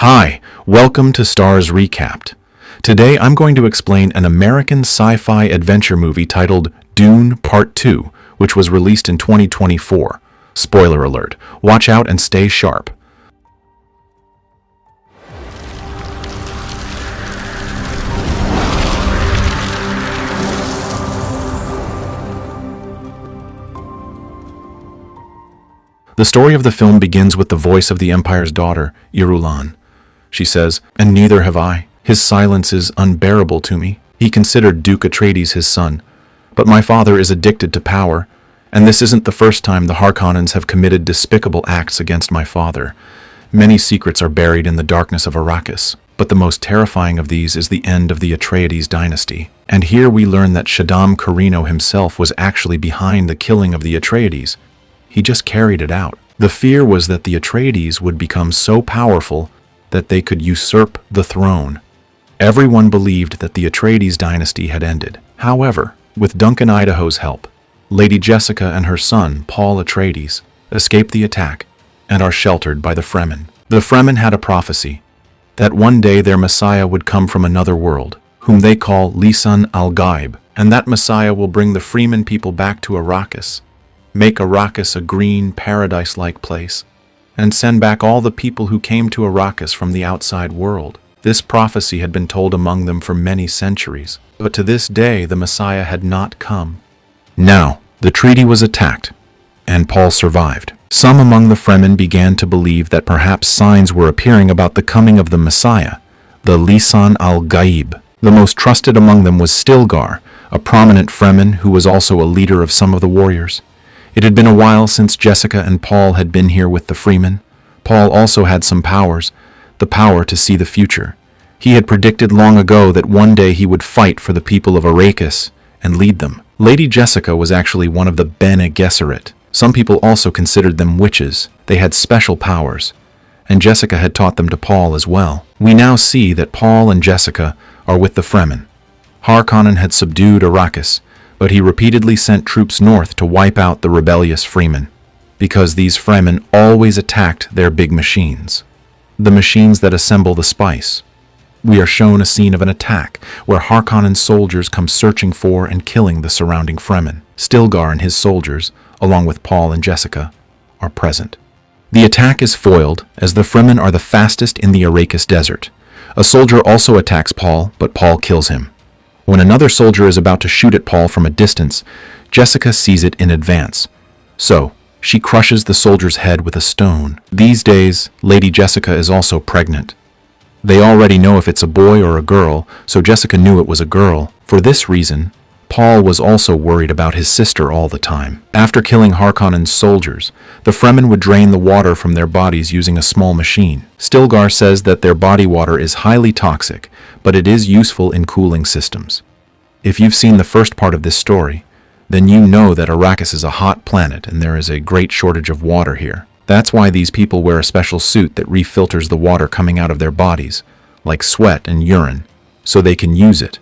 Hi, welcome to Starz Recapped. Today I'm going to explain an American sci-fi adventure movie titled Dune Part 2, which was released in 2024. Spoiler alert, watch out and stay sharp. The story of the film begins with the voice of the Empire's daughter, Irulan. She says, "And neither have I. His silence is unbearable to me." He considered Duke Atreides his son. "But my father is addicted to power, and this isn't the first time the Harkonnens have committed despicable acts against my father. Many secrets are buried in the darkness of Arrakis, but the most terrifying of these is the end of the Atreides dynasty. And here we learn that Shaddam Carino himself was actually behind the killing of the Atreides. He just carried it out. The fear was that the Atreides would become so powerful that they could usurp the throne. Everyone believed that the Atreides dynasty had ended. However, with Duncan Idaho's help, Lady Jessica and her son, Paul Atreides, escaped the attack and are sheltered by the Fremen. The Fremen had a prophecy that one day their Messiah would come from another world, whom they call Lisan al-Gaib, and that Messiah will bring the Fremen people back to Arrakis, make Arrakis a green, paradise-like place, and send back all the people who came to Arrakis from the outside world. This prophecy had been told among them for many centuries, but to this day the Messiah had not come. Now, the treaty was attacked, and Paul survived. Some among the Fremen began to believe that perhaps signs were appearing about the coming of the Messiah, the Lisan al-Gaib. The most trusted among them was Stilgar, a prominent Fremen who was also a leader of some of the warriors. It had been a while since Jessica and Paul had been here with the Fremen. Paul also had some powers, the power to see the future. He had predicted long ago that one day he would fight for the people of Arrakis and lead them. Lady Jessica was actually one of the Bene Gesserit. Some people also considered them witches. They had special powers, and Jessica had taught them to Paul as well. We now see that Paul and Jessica are with the Fremen. Harkonnen had subdued Arrakis, but he repeatedly sent troops north to wipe out the rebellious Fremen, because these Fremen always attacked their big machines, the machines that assemble the spice. We are shown a scene of an attack where Harkonnen soldiers come searching for and killing the surrounding Fremen. Stilgar and his soldiers, along with Paul and Jessica, are present. The attack is foiled as the Fremen are the fastest in the Arrakis desert. A soldier also attacks Paul, but Paul kills him. When another soldier is about to shoot at Paul from a distance, Jessica sees it in advance. So, she crushes the soldier's head with a stone. These days, Lady Jessica is also pregnant. They already know if it's a boy or a girl, so Jessica knew it was a girl. For this reason, Paul was also worried about his sister all the time. After killing Harkonnen's soldiers, the Fremen would drain the water from their bodies using a small machine. Stilgar says that their body water is highly toxic, but it is useful in cooling systems. If you've seen the first part of this story, then you know that Arrakis is a hot planet and there is a great shortage of water here. That's why these people wear a special suit that refilters the water coming out of their bodies, like sweat and urine, so they can use it.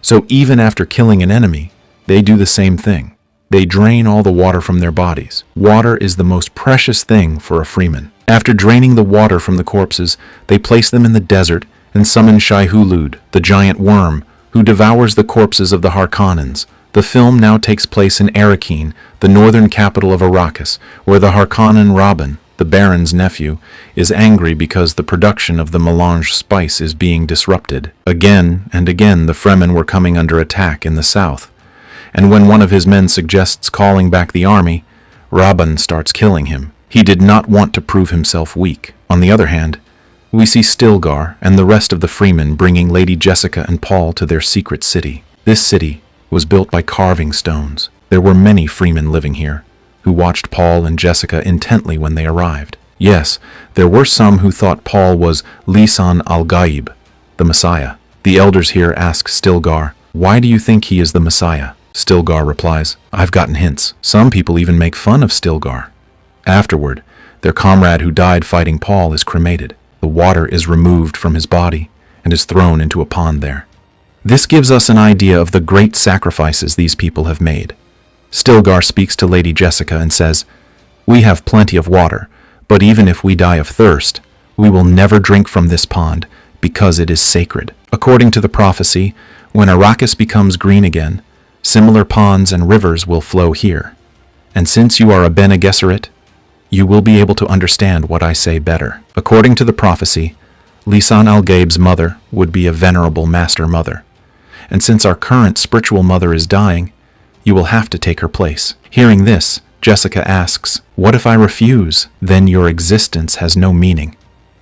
So even after killing an enemy, they do the same thing. They drain all the water from their bodies. Water is the most precious thing for a Freeman. After draining the water from the corpses, they place them in the desert and summon Shai-Hulud, the giant worm, who devours the corpses of the Harkonnens. The film now takes place in Arrakis, the northern capital of Arrakis, where the Harkonnen Rabban, the Baron's nephew, is angry because the production of the melange spice is being disrupted. Again and again the Fremen were coming under attack in the south, and when one of his men suggests calling back the army, Rabban starts killing him. He did not want to prove himself weak. On the other hand, we see Stilgar and the rest of the Fremen bringing Lady Jessica and Paul to their secret city. This city was built by carving stones. There were many Fremen living here, who watched Paul and Jessica intently when they arrived. Yes, there were some who thought Paul was Lisan al-Gaib, the Messiah. The elders here ask Stilgar, "Why do you think he is the Messiah?" Stilgar replies, "I've gotten hints." Some people even make fun of Stilgar. Afterward, their comrade who died fighting Paul is cremated. The water is removed from his body and is thrown into a pond there. This gives us an idea of the great sacrifices these people have made. Stilgar speaks to Lady Jessica and says, "We have plenty of water, but even if we die of thirst, We will never drink from this pond, because it is sacred. According to the prophecy, when Arrakis becomes green again, similar ponds and rivers will flow here. And since you are a Bene Gesserit, you will be able to understand what I say better. According to the prophecy, Lisan al-Gaib's mother would be a venerable master mother. And since our current spiritual mother is dying, you will have to take her place. Hearing this, Jessica asks, "What if I refuse? Then your existence has no meaning."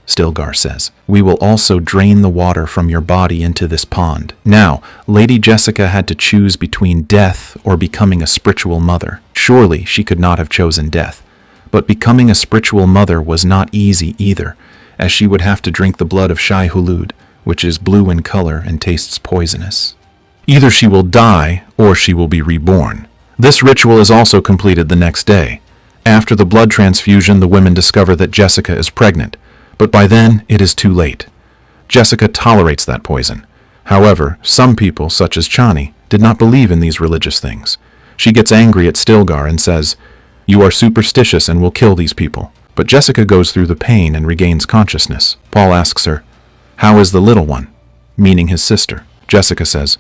Stilgar says, "We will also drain the water from your body into this pond." Now, Lady Jessica had to choose between death or becoming a spiritual mother. Surely she could not have chosen death. But becoming a spiritual mother was not easy either, as she would have to drink the blood of Shai-Hulud, which is blue in color and tastes poisonous. Either she will die or she will be reborn. This ritual is also completed the next day. After the blood transfusion, the women discover that Jessica is pregnant, but by then it is too late. Jessica tolerates that poison. However, some people, such as Chani, did not believe in these religious things. She gets angry at Stilgar and says, "You are superstitious and will kill these people." But Jessica goes through the pain and regains consciousness. Paul asks her, "How is the little one?" Meaning his sister. Jessica says,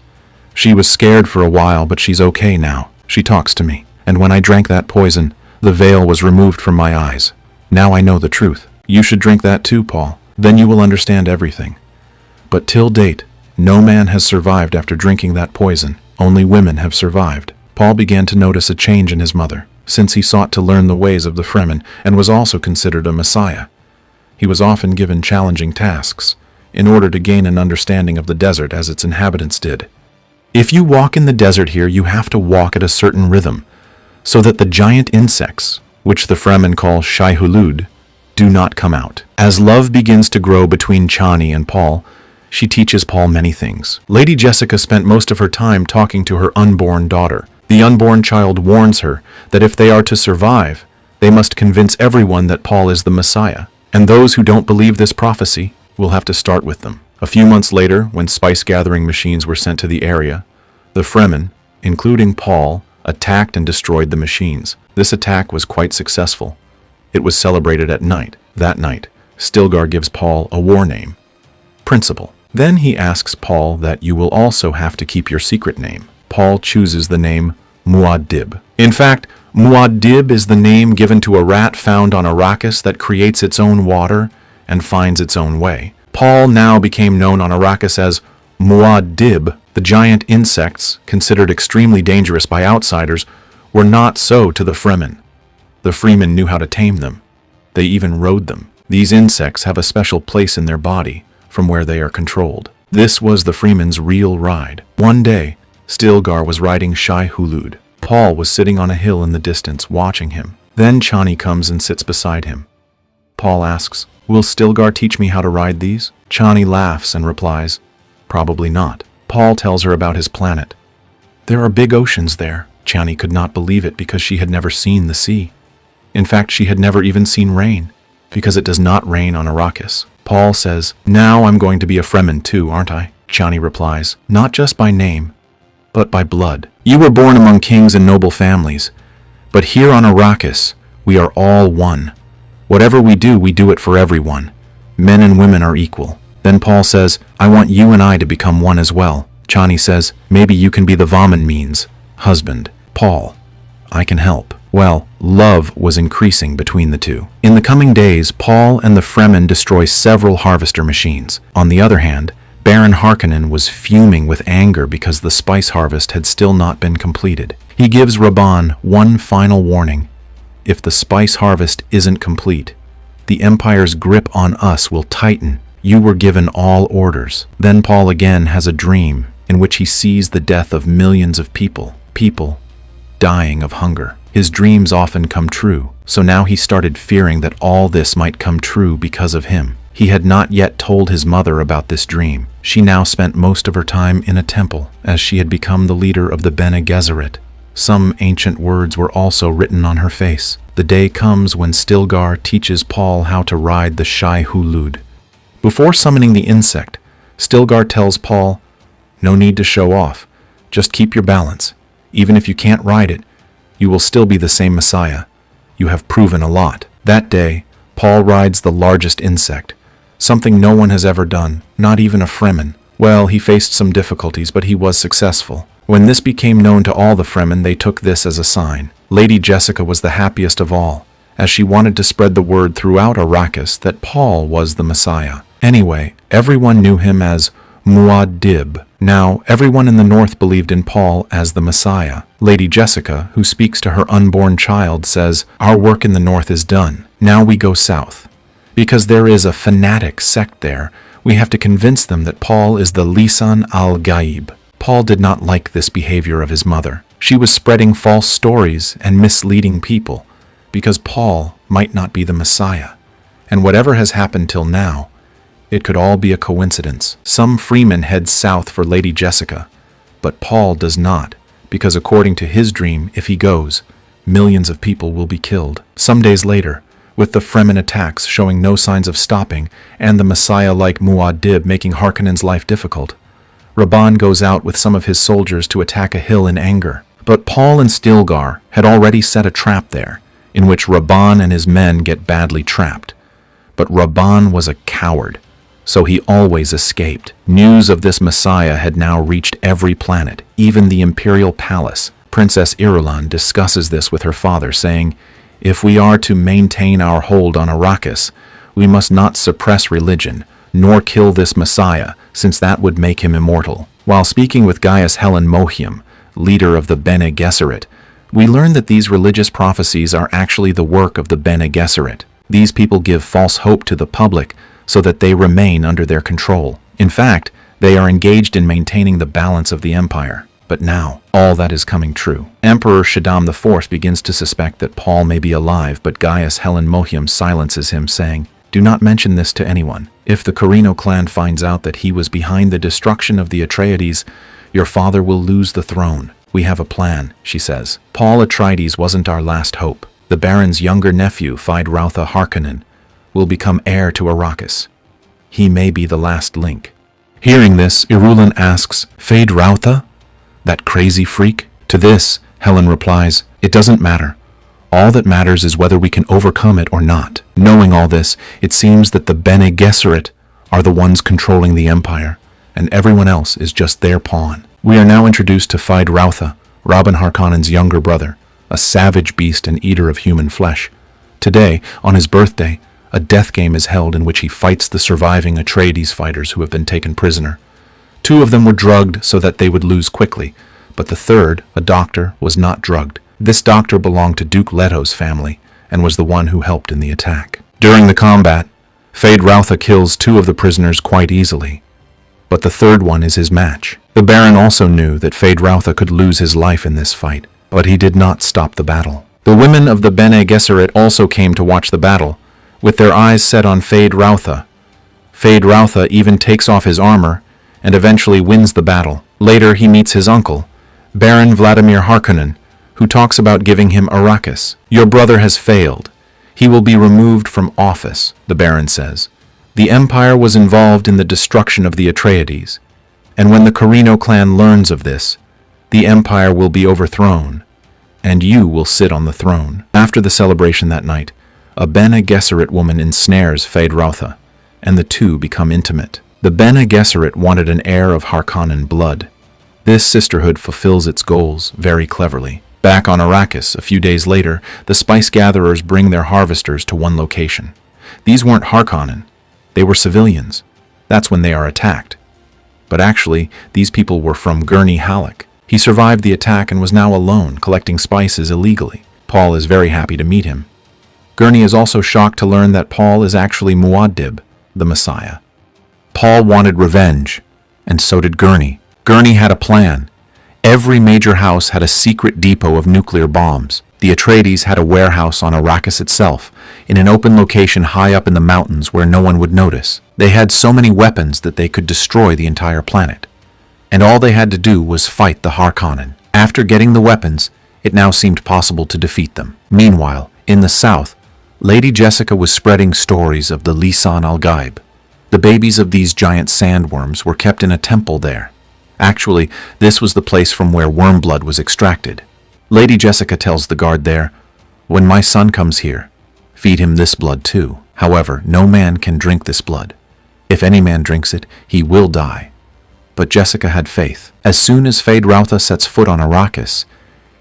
"She was scared for a while, but she's okay now. She talks to me. And when I drank that poison, the veil was removed from my eyes. Now I know the truth. You should drink that too, Paul. Then you will understand everything." But till date, no man has survived after drinking that poison. Only women have survived. Paul began to notice a change in his mother, since he sought to learn the ways of the Fremen and was also considered a messiah. He was often given challenging tasks, in order to gain an understanding of the desert as its inhabitants did. If you walk in the desert here, you have to walk at a certain rhythm, so that the giant insects, which the Fremen call Shai-Hulud, do not come out. As love begins to grow between Chani and Paul, she teaches Paul many things. Lady Jessica spent most of her time talking to her unborn daughter. The unborn child warns her that if they are to survive, they must convince everyone that Paul is the Messiah, and those who don't believe this prophecy will have to start with them. A few months later, when spice-gathering machines were sent to the area, the Fremen, including Paul, attacked and destroyed the machines. This attack was quite successful. It was celebrated at night. That night, Stilgar gives Paul a war name, Principal. Then he asks Paul that you will also have to keep your secret name. Paul chooses the name Muad'Dib. In fact, Muad'Dib is the name given to a rat found on Arrakis that creates its own water and finds its own way. Paul now became known on Arrakis as Muad'Dib. The giant insects, considered extremely dangerous by outsiders, were not so to the Fremen. The Fremen knew how to tame them. They even rode them. These insects have a special place in their body from where they are controlled. This was the Fremen's real ride. One day, Stilgar was riding Shai-Hulud. Paul was sitting on a hill in the distance watching him. Then Chani comes and sits beside him. Paul asks, "Will Stilgar teach me how to ride these?" Chani laughs and replies, "Probably not." Paul tells her about his planet. "There are big oceans there." Chani could not believe it because she had never seen the sea. In fact, she had never even seen rain, because it does not rain on Arrakis. Paul says, "Now I'm going to be a Fremen too, aren't I?" Chani replies, "Not just by name, but by blood. You were born among kings and noble families, but here on Arrakis, we are all one. Whatever we do it for everyone. Men and women are equal." Then Paul says, "I want you and I to become one as well." Chani says, "Maybe you can be the vomit means husband." Paul, "I can help." Well, love was increasing between the two. In the coming days, Paul and the Fremen destroy several harvester machines. On the other hand, Baron Harkonnen was fuming with anger because the spice harvest had still not been completed. He gives Rabban one final warning. If the spice harvest isn't complete, the Empire's grip on us will tighten. You were given all orders. Then Paul again has a dream in which he sees the death of millions of people dying of hunger. His dreams often come true, so now he started fearing that all this might come true because of him. He had not yet told his mother about this dream. She now spent most of her time in a temple, as she had become the leader of the Bene Gesserit. Some ancient words were also written on her face. The day comes when Stilgar teaches Paul how to ride the Shai-Hulud. Before summoning the insect, Stilgar tells Paul, "No need to show off. Just keep your balance. Even if you can't ride it, you will still be the same Messiah. You have proven a lot." That day, Paul rides the largest insect, something no one has ever done, not even a Fremen. Well, he faced some difficulties, but he was successful. When this became known to all the Fremen, they took this as a sign. Lady Jessica was the happiest of all, as she wanted to spread the word throughout Arrakis that Paul was the Messiah. Anyway, everyone knew him as Muad'Dib. Now, everyone in the north believed in Paul as the Messiah. Lady Jessica, who speaks to her unborn child, says, "Our work in the north is done. Now we go south. Because there is a fanatic sect there, we have to convince them that Paul is the Lisan al-Gaib." Paul did not like this behavior of his mother. She was spreading false stories and misleading people, because Paul might not be the Messiah. And whatever has happened till now, it could all be a coincidence. Some Fremen head south for Lady Jessica, but Paul does not, because according to his dream, if he goes, millions of people will be killed. Some days later, with the Fremen attacks showing no signs of stopping, and the Messiah-like Muad'Dib making Harkonnens' life difficult, Rabban goes out with some of his soldiers to attack a hill in anger. But Paul and Stilgar had already set a trap there, in which Rabban and his men get badly trapped. But Rabban was a coward, so he always escaped. News of this Messiah had now reached every planet, even the Imperial Palace. Princess Irulan discusses this with her father, saying, "If we are to maintain our hold on Arrakis, we must not suppress religion, nor kill this Messiah, since that would make him immortal." While speaking with Gaius Helen Mohiam, leader of the Bene Gesserit, we learn that these religious prophecies are actually the work of the Bene Gesserit. These people give false hope to the public so that they remain under their control. In fact, they are engaged in maintaining the balance of the empire. But now, all that is coming true. Emperor Shaddam IV begins to suspect that Paul may be alive, but Gaius Helen Mohiam silences him, saying, "Do not mention this to anyone. If the Carino clan finds out that he was behind the destruction of the Atreides, your father will lose the throne. We have a plan," she says. Paul Atreides wasn't our last hope. The Baron's younger nephew, Feyd-Rautha Harkonnen, will become heir to Arrakis. He may be the last link. Hearing this, Irulan asks, "Feyd-Rautha? That crazy freak?" To this, Helen replies, "It doesn't matter. All that matters is whether we can overcome it or not." Knowing all this, it seems that the Bene Gesserit are the ones controlling the Empire, and everyone else is just their pawn. We are now introduced to Feyd-Rautha, Rabban Harkonnen's younger brother, a savage beast and eater of human flesh. Today, on his birthday, a death game is held in which he fights the surviving Atreides fighters who have been taken prisoner. 2 of them were drugged so that they would lose quickly, but the third, a doctor, was not drugged. This doctor belonged to Duke Leto's family and was the one who helped in the attack. During the combat, Feyd-Rautha kills 2 of the prisoners quite easily, but the third one is his match. The Baron also knew that Feyd-Rautha could lose his life in this fight, but he did not stop the battle. The women of the Bene Gesserit also came to watch the battle, with their eyes set on Feyd-Rautha. Feyd-Rautha even takes off his armor and eventually wins the battle. Later he meets his uncle, Baron Vladimir Harkonnen, who talks about giving him Arrakis. "Your brother has failed. He will be removed from office," the Baron says. "The Empire was involved in the destruction of the Atreides, and when the Carino clan learns of this, the Empire will be overthrown, and you will sit on the throne." After the celebration that night, a Bene Gesserit woman ensnares Feyd-Rautha, and the two become intimate. The Bene Gesserit wanted an heir of Harkonnen blood. This sisterhood fulfills its goals very cleverly. Back on Arrakis, a few days later, the spice gatherers bring their harvesters to one location. These weren't Harkonnen. They were civilians. That's when they are attacked. But actually, these people were from Gurney Halleck. He survived the attack and was now alone, collecting spices illegally. Paul is very happy to meet him. Gurney is also shocked to learn that Paul is actually Muad'Dib, the Messiah. Paul wanted revenge, and so did Gurney. Gurney had a plan. Every major house had a secret depot of nuclear bombs. The Atreides had a warehouse on Arrakis itself, in an open location high up in the mountains where no one would notice. They had so many weapons that they could destroy the entire planet. And all they had to do was fight the Harkonnen. After getting the weapons, it now seemed possible to defeat them. Meanwhile, in the south, Lady Jessica was spreading stories of the Lisan al-Gaib. The babies of these giant sandworms were kept in a temple there. Actually, this was the place from where worm blood was extracted. Lady Jessica tells the guard there, "When my son comes here, feed him this blood too. However, no man can drink this blood. If any man drinks it, he will die. But Jessica had faith. As soon as Feyd-Rautha sets foot on Arrakis,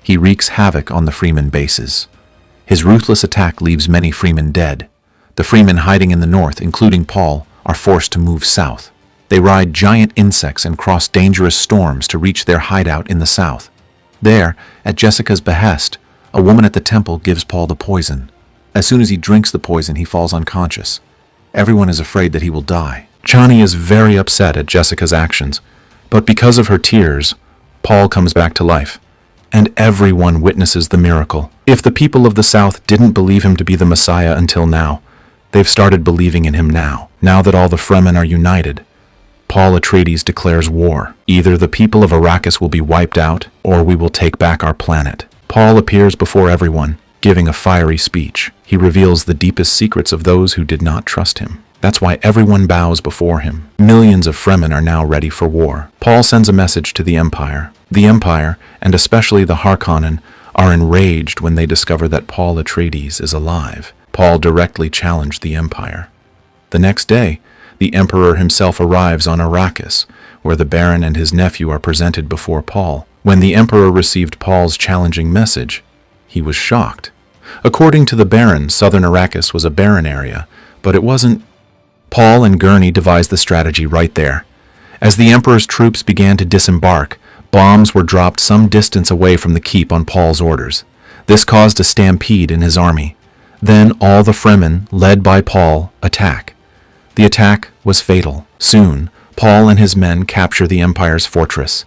he wreaks havoc on the Fremen bases. His ruthless attack leaves many Fremen dead. The Fremen hiding in the north, including Paul, are forced to move south. They ride giant insects and cross dangerous storms to reach their hideout in the south. There, at Jessica's behest, a woman at the temple gives Paul the poison. As soon as he drinks the poison, he falls unconscious. Everyone is afraid that he will die. Chani is very upset at Jessica's actions, but because of her tears, Paul comes back to life, and everyone witnesses the miracle. If the people of the South didn't believe him to be the Messiah until now, they've started believing in him now. Now that all the Fremen are united, Paul Atreides declares war. Either the people of Arrakis will be wiped out, or we will take back our planet. Paul appears before everyone, giving a fiery speech. He reveals the deepest secrets of those who did not trust him. That's why everyone bows before him. Millions of Fremen are now ready for war. Paul sends a message to the Empire. The Empire, and especially the Harkonnen, are enraged when they discover that Paul Atreides is alive. Paul directly challenged the Empire. The next day, the Emperor himself arrives on Arrakis, where the Baron and his nephew are presented before Paul. When the Emperor received Paul's challenging message, he was shocked. According to the Baron, southern Arrakis was a barren area, but it wasn't. Paul and Gurney devised the strategy right there. As the Emperor's troops began to disembark, bombs were dropped some distance away from the keep on Paul's orders. This caused a stampede in his army. Then all the Fremen, led by Paul, attack. The attack was fatal. Soon, Paul and his men capture the Empire's fortress.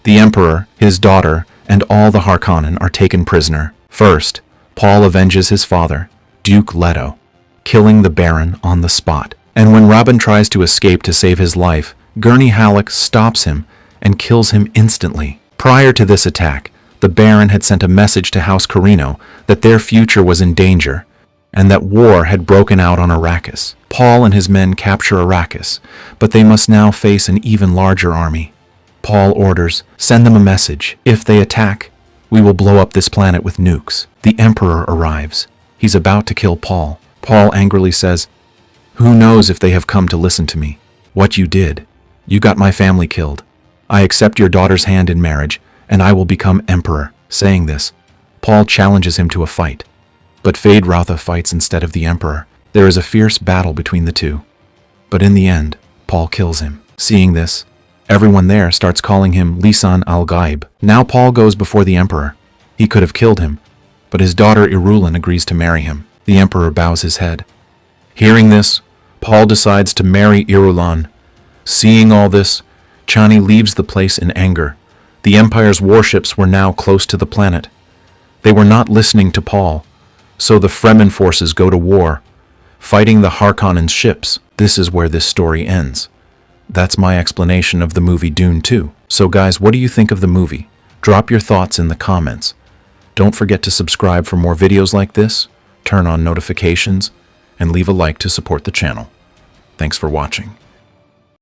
The Emperor, his daughter, and all the Harkonnen are taken prisoner. First, Paul avenges his father, Duke Leto, killing the Baron on the spot. And when Robin tries to escape to save his life, Gurney Halleck stops him and kills him instantly. Prior to this attack, the Baron had sent a message to House Corrino that their future was in danger, and that war had broken out on Arrakis. Paul and his men capture Arrakis, but they must now face an even larger army. Paul orders, send them a message. If they attack, we will blow up this planet with nukes. The Emperor arrives. He's about to kill Paul. Paul angrily says, "Who knows if they have come to listen to me? What you did. You got my family killed. I accept your daughter's hand in marriage, and I will become Emperor." Saying this, Paul challenges him to a fight. But Feyd-Rautha fights instead of the Emperor. There is a fierce battle between the two. But in the end, Paul kills him. Seeing this, everyone there starts calling him Lisan al-Gaib. Now Paul goes before the Emperor. He could have killed him, but his daughter Irulan agrees to marry him. The Emperor bows his head. Hearing this, Paul decides to marry Irulan. Seeing all this, Chani leaves the place in anger. The Empire's warships were now close to the planet. They were not listening to Paul, so the Fremen forces go to war, fighting the Harkonnens' ships. This is where this story ends. That's my explanation of the movie Dune 2. So guys, what do you think of the movie? Drop your thoughts in the comments. Don't forget to subscribe for more videos like this, turn on notifications, and leave a like to support the channel. Thanks for watching.